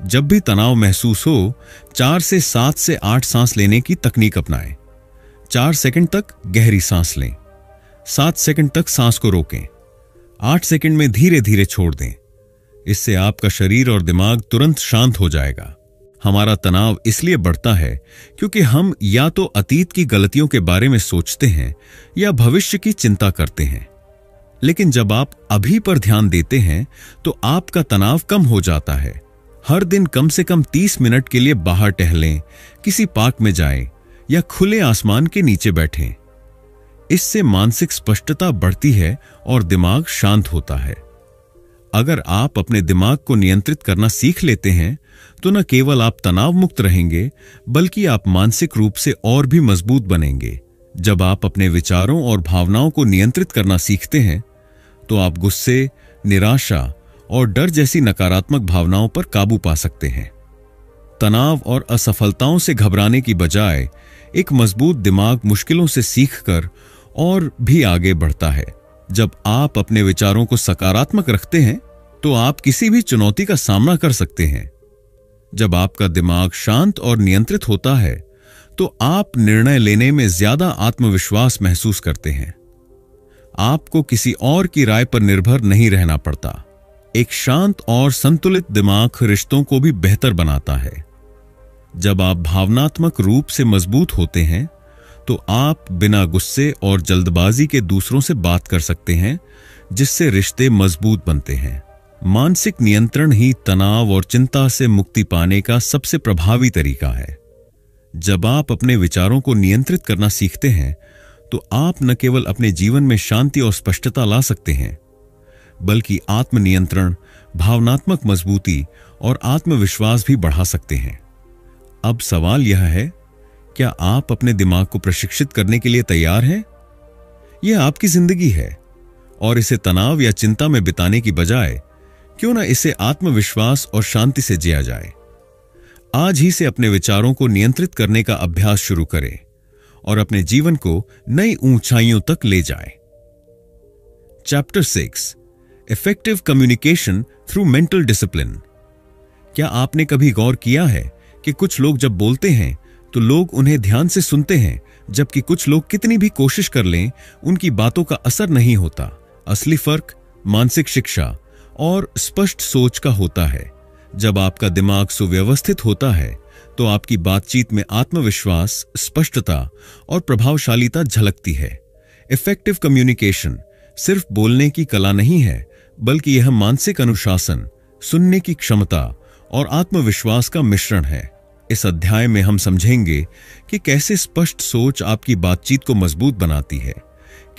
जब भी तनाव महसूस हो, 4 से 7 से 8 सांस लेने की तकनीक अपनाएं। 4 सेकंड तक गहरी सांस लें, 7 सेकंड तक सांस को रोकें, 8 सेकंड में धीरे धीरे छोड़ दें। इससे आपका शरीर और दिमाग तुरंत शांत हो जाएगा। हमारा तनाव इसलिए बढ़ता है क्योंकि हम या तो अतीत की गलतियों के बारे में सोचते हैं या भविष्य की चिंता करते हैं। लेकिन जब आप अभी पर ध्यान देते हैं तो आपका तनाव कम हो जाता है। हर दिन कम से कम 30 मिनट के लिए बाहर टहलें, किसी पार्क में जाएं या खुले आसमान के नीचे बैठें। इससे मानसिक स्पष्टता बढ़ती है और दिमाग शांत होता है। अगर आप अपने दिमाग को नियंत्रित करना सीख लेते हैं तो न केवल आप तनाव मुक्त रहेंगे बल्कि आप मानसिक रूप से और भी मजबूत बनेंगे। जब आप अपने विचारों और भावनाओं को नियंत्रित करना सीखते हैं तो आप गुस्से, निराशा और डर जैसी नकारात्मक भावनाओं पर काबू पा सकते हैं। तनाव और असफलताओं से घबराने की बजाय एक मजबूत दिमाग मुश्किलों से सीखकर और भी आगे बढ़ता है। जब आप अपने विचारों को सकारात्मक रखते हैं तो आप किसी भी चुनौती का सामना कर सकते हैं। जब आपका दिमाग शांत और नियंत्रित होता है तो आप निर्णय लेने में ज्यादा आत्मविश्वास महसूस करते हैं। आपको किसी और की राय पर निर्भर नहीं रहना पड़ता। एक शांत और संतुलित दिमाग रिश्तों को भी बेहतर बनाता है। जब आप भावनात्मक रूप से मजबूत होते हैं तो आप बिना गुस्से और जल्दबाजी के दूसरों से बात कर सकते हैं, जिससे रिश्ते मजबूत बनते हैं। मानसिक नियंत्रण ही तनाव और चिंता से मुक्ति पाने का सबसे प्रभावी तरीका है। जब आप अपने विचारों को नियंत्रित करना सीखते हैं तो आप न केवल अपने जीवन में शांति और स्पष्टता ला सकते हैं, बल्कि आत्मनियंत्रण, भावनात्मक मजबूती और आत्मविश्वास भी बढ़ा सकते हैं। अब सवाल यह है, क्या आप अपने दिमाग को प्रशिक्षित करने के लिए तैयार हैं? यह आपकी जिंदगी है और इसे तनाव या चिंता में बिताने की बजाय क्यों ना इसे आत्मविश्वास और शांति से जिया जाए। आज ही से अपने विचारों को नियंत्रित करने का अभ्यास शुरू करें और अपने जीवन को नई ऊंचाइयों तक ले जाएं। Chapter 6, effective communication through mental discipline. क्या आपने कभी गौर किया है कि कुछ लोग जब बोलते हैं तो लोग उन्हें ध्यान से सुनते हैं, जबकि कुछ लोग कितनी भी कोशिश कर लें उनकी बातों का असर नहीं होता। असली फर्क मानसिक शिक्षा और स्पष्ट सोच का होता है। जब आपका दिमाग सुव्यवस्थित होता है तो आपकी बातचीत में आत्मविश्वास, स्पष्टता और प्रभावशालीता झलकती है। इफेक्टिव कम्युनिकेशन सिर्फ बोलने की कला नहीं है, बल्कि यह मानसिक अनुशासन, सुनने की क्षमता और आत्मविश्वास का मिश्रण है। इस अध्याय में हम समझेंगे कि कैसे स्पष्ट सोच आपकी बातचीत को मजबूत बनाती है,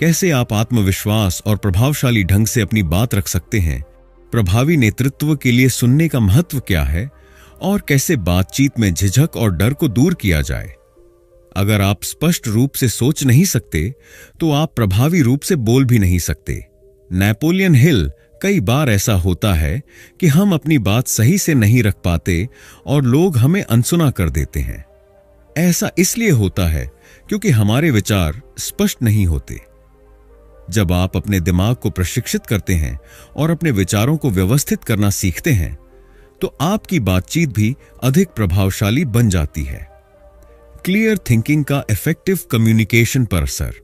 कैसे आप आत्मविश्वास और प्रभावशाली ढंग से अपनी बात रख सकते हैं, प्रभावी नेतृत्व के लिए सुनने का महत्व क्या है और कैसे बातचीत में झिझक और डर को दूर किया जाए। अगर आप स्पष्ट रूप से सोच नहीं सकते तो आप प्रभावी रूप से बोल भी नहीं सकते। नेपोलियन हिल, कई बार ऐसा होता है कि हम अपनी बात सही से नहीं रख पाते और लोग हमें अनसुना कर देते हैं। ऐसा इसलिए होता है क्योंकि हमारे विचार स्पष्ट नहीं होते। जब आप अपने दिमाग को प्रशिक्षित करते हैं और अपने विचारों को व्यवस्थित करना सीखते हैं तो आपकी बातचीत भी अधिक प्रभावशाली बन जाती है। क्लियर थिंकिंग का इफेक्टिव कम्युनिकेशन पर असर।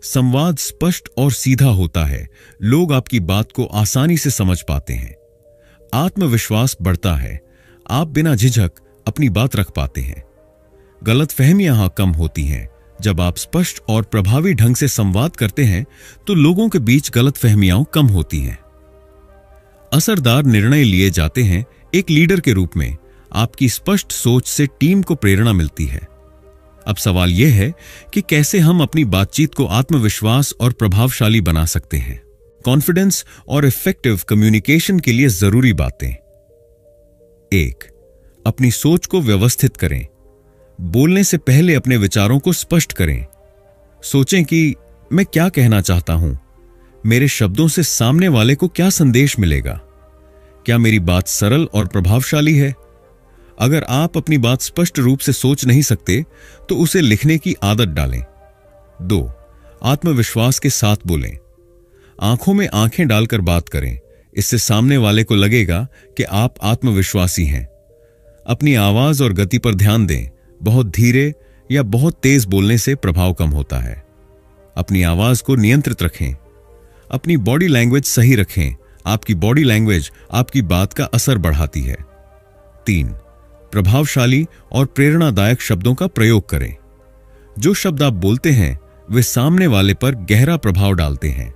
संवाद स्पष्ट और सीधा होता है, लोग आपकी बात को आसानी से समझ पाते हैं। आत्मविश्वास बढ़ता है, आप बिना झिझक अपनी बात रख पाते हैं। गलतफहमियां कम होती हैं। जब आप स्पष्ट और प्रभावी ढंग से संवाद करते हैं तो लोगों के बीच गलतफहमियां कम होती हैं। असरदार निर्णय लिए जाते हैं। एक लीडर के रूप में आपकी स्पष्ट सोच से टीम को प्रेरणा मिलती है। अब सवाल यह है कि कैसे हम अपनी बातचीत को आत्मविश्वास और प्रभावशाली बना सकते हैं। कॉन्फिडेंस और इफेक्टिव कम्युनिकेशन के लिए जरूरी बातें। 1. अपनी सोच को व्यवस्थित करें। बोलने से पहले अपने विचारों को स्पष्ट करें। सोचें कि मैं क्या कहना चाहता हूं, मेरे शब्दों से सामने वाले को क्या संदेश मिलेगा, क्या मेरी बात सरल और प्रभावशाली है। अगर आप अपनी बात स्पष्ट रूप से सोच नहीं सकते तो उसे लिखने की आदत डालें। 2. आत्मविश्वास के साथ बोलें। आंखों में आंखें डालकर बात करें, इससे सामने वाले को लगेगा कि आप आत्मविश्वासी हैं। अपनी आवाज और गति पर ध्यान दें। बहुत धीरे या बहुत तेज बोलने से प्रभाव कम होता है। अपनी आवाज को नियंत्रित रखें। अपनी बॉडी लैंग्वेज सही रखें। आपकी बॉडी लैंग्वेज आपकी बात का असर बढ़ाती है। 3. प्रभावशाली और प्रेरणादायक शब्दों का प्रयोग करें। जो शब्द आप बोलते हैं वे सामने वाले पर गहरा प्रभाव डालते हैं।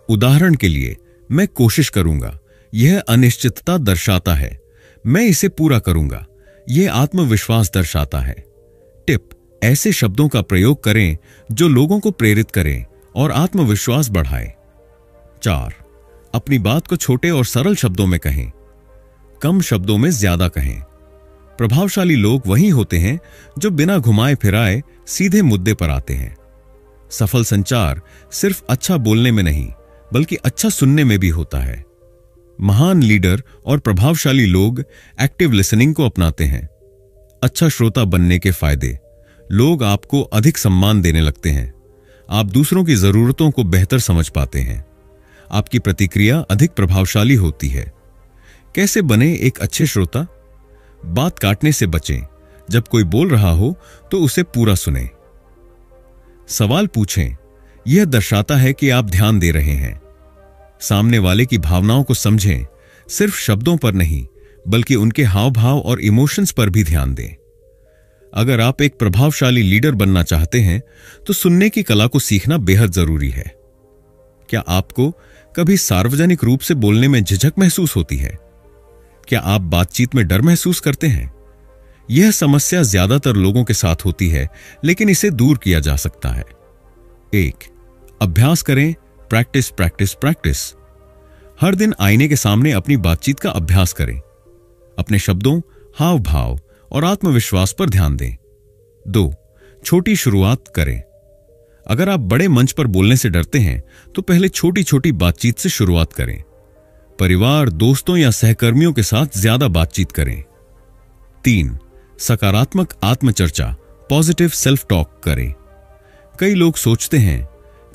उदाहरण के लिए, मैं कोशिश करूंगा, यह अनिश्चितता दर्शाता है। मैं इसे पूरा करूंगा, यह आत्मविश्वास दर्शाता है। टिप: ऐसे शब्दों का प्रयोग करें जो लोगों को प्रेरित करें और आत्मविश्वास बढ़ाए। 4. अपनी बात को छोटे और सरल शब्दों में कहें। कम शब्दों में ज्यादा कहें। प्रभावशाली लोग वही होते हैं जो बिना घुमाए फिराए सीधे मुद्दे पर आते हैं। सफल संचार सिर्फ अच्छा बोलने में नहीं, बल्कि अच्छा सुनने में भी होता है। महान लीडर और प्रभावशाली लोग एक्टिव लिसनिंग को अपनाते हैं। अच्छा श्रोता बनने के फायदे: लोग आपको अधिक सम्मान देने लगते हैं। आप दूसरों की जरूरतों को बेहतर समझ पाते हैं। आपकी प्रतिक्रिया अधिक प्रभावशाली होती है। कैसे बने एक अच्छे श्रोता? बात काटने से बचें। जब कोई बोल रहा हो तो उसे पूरा सुने। सवाल पूछें, यह दर्शाता है कि आप ध्यान दे रहे हैं। सामने वाले की भावनाओं को समझें, सिर्फ शब्दों पर नहीं बल्कि उनके हाव भाव और इमोशंस पर भी ध्यान दें। अगर आप एक प्रभावशाली लीडर बनना चाहते हैं तो सुनने की कला को सीखना बेहद जरूरी है। क्या आपको कभी सार्वजनिक रूप से बोलने में झिझक महसूस होती है? क्या आप बातचीत में डर महसूस करते हैं? यह समस्या ज्यादातर लोगों के साथ होती है, लेकिन इसे दूर किया जा सकता है। 1. अभ्यास करें। Practice practice practice. हर दिन आईने के सामने अपनी बातचीत का अभ्यास करें। अपने शब्दों, हाव भाव और आत्मविश्वास पर ध्यान दें। 2. छोटी शुरुआत करें। अगर आप बड़े मंच पर बोलने से डरते हैं तो पहले छोटी छोटी बातचीत से शुरुआत करें। परिवार, दोस्तों या सहकर्मियों के साथ ज्यादा बातचीत करें। 3. सकारात्मक आत्मचर्चा, पॉजिटिव सेल्फ टॉक करें। कई लोग सोचते हैं,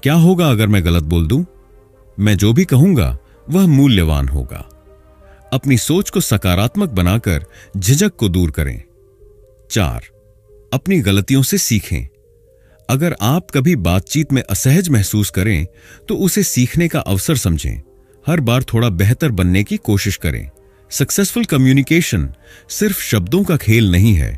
क्या होगा अगर मैं गलत बोल दूं? मैं जो भी कहूंगा वह मूल्यवान होगा। अपनी सोच को सकारात्मक बनाकर झिझक को दूर करें। 4. अपनी गलतियों से सीखें। अगर आप कभी बातचीत में असहज महसूस करें तो उसे सीखने का अवसर समझें। हर बार थोड़ा बेहतर बनने की कोशिश करें। सक्सेसफुल कम्युनिकेशन सिर्फ शब्दों का खेल नहीं है,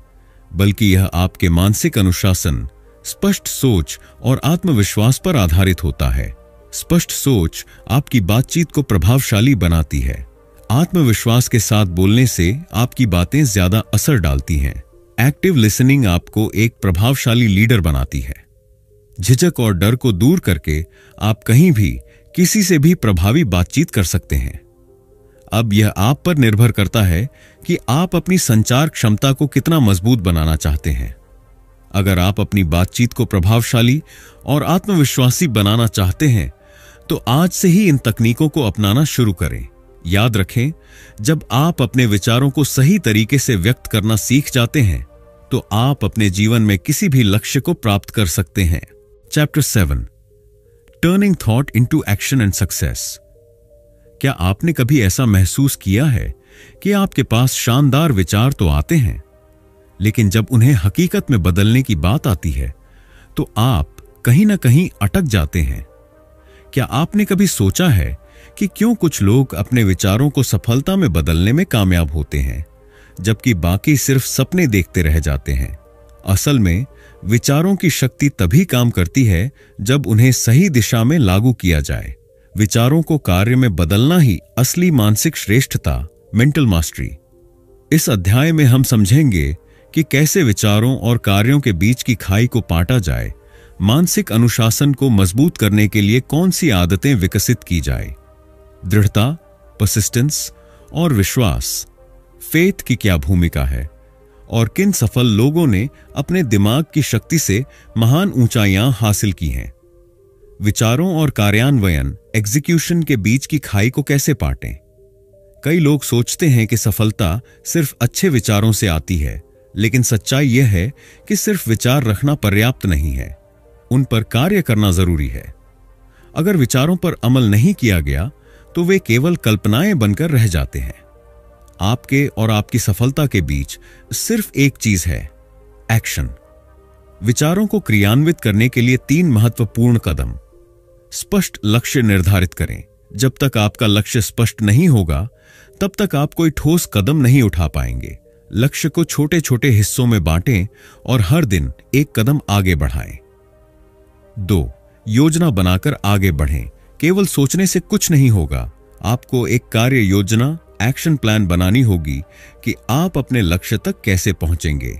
बल्कि यह आपके मानसिक अनुशासन, स्पष्ट सोच और आत्मविश्वास पर आधारित होता है। स्पष्ट सोच आपकी बातचीत को प्रभावशाली बनाती है। आत्मविश्वास के साथ बोलने से आपकी बातें ज्यादा असर डालती हैं। एक्टिव लिसनिंग आपको एक प्रभावशाली लीडर बनाती है। झिझक और डर को दूर करके आप कहीं भी किसी से भी प्रभावी बातचीत कर सकते हैं। अब यह आप पर निर्भर करता है कि आप अपनी संचार क्षमता को कितना मजबूत बनाना चाहते हैं। अगर आप अपनी बातचीत को प्रभावशाली और आत्मविश्वासी बनाना चाहते हैं तो आज से ही इन तकनीकों को अपनाना शुरू करें। याद रखें, जब आप अपने विचारों को सही तरीके से व्यक्त करना सीख जाते हैं तो आप अपने जीवन में किसी भी लक्ष्य को प्राप्त कर सकते हैं। Chapter 7, turning thought into action and success. क्या आपने कभी ऐसा महसूस किया है कि आपके पास शानदार विचार तो आते हैं, लेकिन जब उन्हें हकीकत में बदलने की बात आती है तो आप कहीं ना कहीं अटक जाते हैं? क्या आपने कभी सोचा है कि क्यों कुछ लोग अपने विचारों को सफलता में बदलने में कामयाब होते हैं, जबकि बाकी सिर्फ सपने देखते रह जाते हैं? असल में विचारों की शक्ति तभी काम करती है जब उन्हें सही दिशा में लागू किया जाए। विचारों को कार्य में बदलना ही असली मानसिक श्रेष्ठता, मेंटल मास्टरी। इस अध्याय में हम समझेंगे कि कैसे विचारों और कार्यों के बीच की खाई को पाटा जाए, मानसिक अनुशासन को मजबूत करने के लिए कौन सी आदतें विकसित की जाए, दृढ़ता, परसिस्टेंस और विश्वास, फेथ की क्या भूमिका है, और किन सफल लोगों ने अपने दिमाग की शक्ति से महान ऊंचाइयां हासिल की हैं। विचारों और कार्यान्वयन, एग्जीक्यूशन के बीच की खाई को कैसे पाटें। कई लोग सोचते हैं कि सफलता सिर्फ अच्छे विचारों से आती है, लेकिन सच्चाई यह है कि सिर्फ विचार रखना पर्याप्त नहीं है, उन पर कार्य करना जरूरी है। अगर विचारों पर अमल नहीं किया गया तो वे केवल कल्पनाएं बनकर रह जाते हैं। आपके और आपकी सफलता के बीच सिर्फ एक चीज है, एक्शन। विचारों को क्रियान्वित करने के लिए 3 महत्वपूर्ण कदम। स्पष्ट लक्ष्य निर्धारित करें। जब तक आपका लक्ष्य स्पष्ट नहीं होगा तब तक आप कोई ठोस कदम नहीं उठा पाएंगे। लक्ष्य को छोटे छोटे हिस्सों में बांटें और हर दिन एक कदम आगे बढ़ाएं। 2. योजना बनाकर आगे बढ़ें। केवल सोचने से कुछ नहीं होगा, आपको एक कार्य योजना, एक्शन प्लान बनानी होगी कि आप अपने लक्ष्य तक कैसे पहुंचेंगे।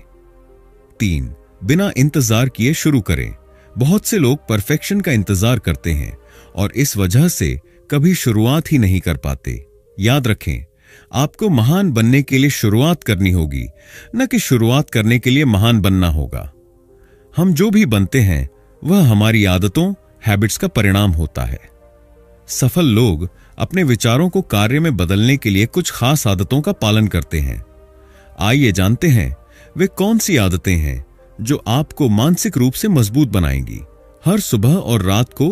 3. बिना इंतजार किए शुरू करें। बहुत से लोग परफेक्शन का इंतजार करते हैं और इस वजह से कभी शुरुआत ही नहीं कर पाते। याद रखें, आपको महान बनने के लिए शुरुआत करनी होगी, न कि शुरुआत करने के लिए महान बनना होगा। हम जो भी बनते हैं वह हमारी आदतों, हैबिट्स का परिणाम होता है। सफल लोग अपने विचारों को कार्य में बदलने के लिए कुछ खास आदतों का पालन करते हैं। आइए जानते हैं वे कौन सी आदतें हैं जो आपको मानसिक रूप से मजबूत बनाएंगी। हर सुबह और रात को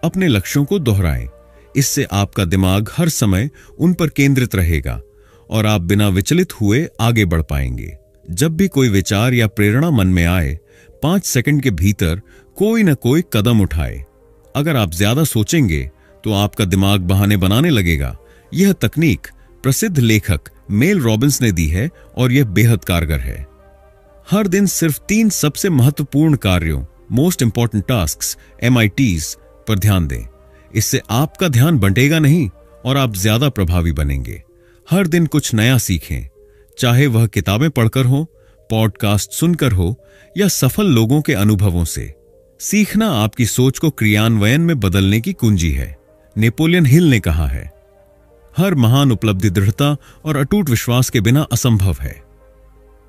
अपने लक्ष्यों को दोहराएं। इससे आपका दिमाग हर समय उन पर केंद्रित रहेगा और आप बिना विचलित हुए आगे बढ़ पाएंगे। जब भी कोई विचार या प्रेरणा मन में आए, 5 सेकंड के भीतर कोई न कोई कदम उठाए। अगर आप ज्यादा सोचेंगे तो आपका दिमाग बहाने बनाने लगेगा। यह तकनीक प्रसिद्ध लेखक मेल रॉबिन्स ने दी है और यह बेहद कारगर है। हर दिन सिर्फ 3 सबसे महत्वपूर्ण कार्यों, मोस्ट इंपॉर्टेंट टास्क्स, MITs पर ध्यान दें। इससे आपका ध्यान बंटेगा नहीं और आप ज्यादा प्रभावी बनेंगे। हर दिन कुछ नया सीखें, चाहे वह किताबें पढ़कर हो, पॉडकास्ट सुनकर हो या सफल लोगों के अनुभवों से। सीखना आपकी सोच को क्रियान्वयन में बदलने की कुंजी है। नेपोलियन हिल ने कहा है, हर महान उपलब्धि दृढ़ता और अटूट विश्वास के बिना असंभव है।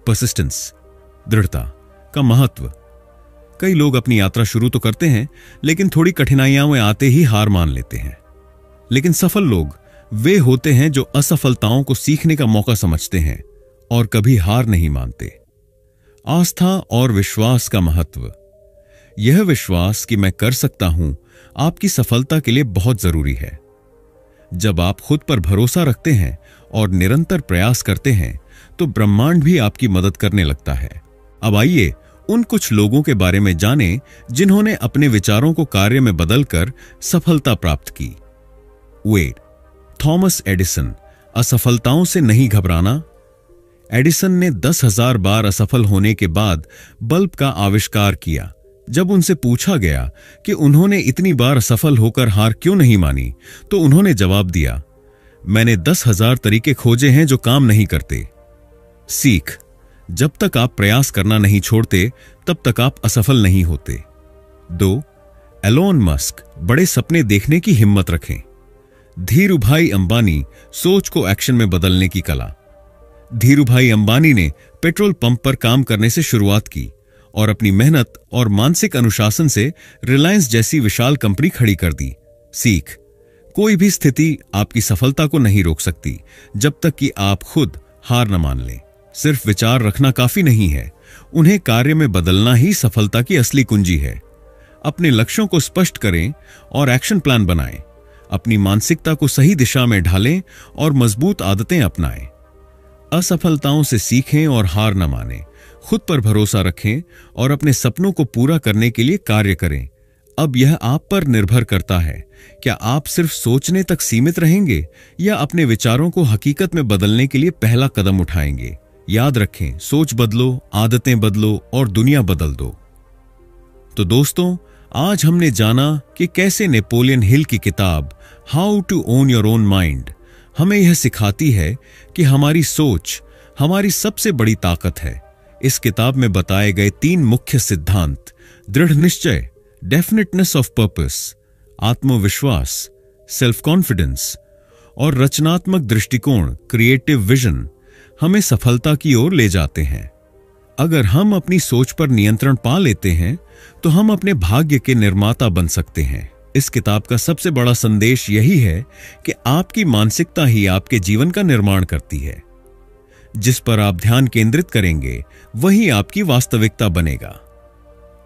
परसिस्टेंस, दृढ़ता का महत्व। कई लोग अपनी यात्रा शुरू तो करते हैं, लेकिन थोड़ी कठिनाइयां में आते ही हार मान लेते हैं। लेकिन सफल लोग वे होते हैं जो असफलताओं को सीखने का मौका समझते हैं और कभी हार नहीं मानते। आस्था और विश्वास का महत्व। यह विश्वास कि मैं कर सकता हूं आपकी सफलता के लिए बहुत जरूरी है। जब आप खुद पर भरोसा रखते हैं और निरंतर प्रयास करते हैं तो ब्रह्मांड भी आपकी मदद करने लगता है। अब आइए उन कुछ लोगों के बारे में जानें जिन्होंने अपने विचारों को कार्य में बदलकर सफलता प्राप्त की। वेड, थॉमस एडिसन, असफलताओं से नहीं घबराना। एडिसन ने 10,000 बार असफल होने के बाद बल्ब का आविष्कार किया। जब उनसे पूछा गया कि उन्होंने इतनी बार असफल होकर हार क्यों नहीं मानी, तो उन्होंने जवाब दिया, मैंने 10,000 तरीके खोजे हैं जो काम नहीं करते। सीख, जब तक आप प्रयास करना नहीं छोड़ते तब तक आप असफल नहीं होते। 2. एलोन मस्क, बड़े सपने देखने की हिम्मत रखें। धीरूभाई अंबानी, सोच को एक्शन में बदलने की कला। धीरूभाई अंबानी ने पेट्रोल पंप पर काम करने से शुरुआत की और अपनी मेहनत और मानसिक अनुशासन से रिलायंस जैसी विशाल कंपनी खड़ी कर दी। सीख, कोई भी स्थिति आपकी सफलता को नहीं रोक सकती जब तक कि आप खुद हार न मान लें। सिर्फ विचार रखना काफी नहीं है, उन्हें कार्य में बदलना ही सफलता की असली कुंजी है। अपने लक्ष्यों को स्पष्ट करें और एक्शन प्लान बनाएं। अपनी मानसिकता को सही दिशा में ढालें और मजबूत आदतें अपनाएं। असफलताओं से सीखें और हार न मानें। खुद पर भरोसा रखें और अपने सपनों को पूरा करने के लिए कार्य करें। अब यह आप पर निर्भर करता है, क्या आप सिर्फ सोचने तक सीमित रहेंगे या अपने विचारों को हकीकत में बदलने के लिए पहला कदम उठाएंगे। याद रखें, सोच बदलो, आदतें बदलो और दुनिया बदल दो। तो दोस्तों, आज हमने जाना कि कैसे नेपोलियन हिल की किताब how to own your own mind हमें यह सिखाती है कि हमारी सोच हमारी सबसे बड़ी ताकत है। इस किताब में बताए गए 3 मुख्य सिद्धांत, दृढ़ निश्चय, डेफिनेटनेस ऑफ पर्पस, आत्मविश्वास, सेल्फ कॉन्फिडेंस और रचनात्मक दृष्टिकोण, क्रिएटिव विजन, हमें सफलता की ओर ले जाते हैं। अगर हम अपनी सोच पर नियंत्रण पा लेते हैं तो हम अपने भाग्य के निर्माता बन सकते हैं। इस किताब का सबसे बड़ा संदेश यही है कि आपकी मानसिकता ही आपके जीवन का निर्माण करती है। जिस पर आप ध्यान केंद्रित करेंगे वही आपकी वास्तविकता बनेगा।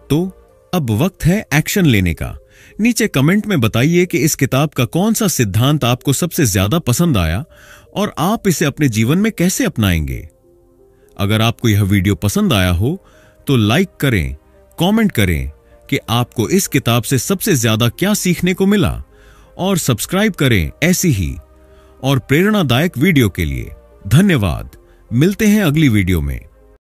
तो अब वक्त है एक्शन लेने का। नीचे कमेंट में बताइए कि इस किताब का कौन सा सिद्धांत आपको सबसे ज्यादा पसंद आया और आप इसे अपने जीवन में कैसे अपनाएंगे। अगर आपको यह वीडियो पसंद आया हो तो लाइक करें, कमेंट करें कि आपको इस किताब से सबसे ज्यादा क्या सीखने को मिला और सब्सक्राइब करें ऐसी ही और प्रेरणादायक वीडियो के लिए। धन्यवाद। मिलते हैं अगली वीडियो में।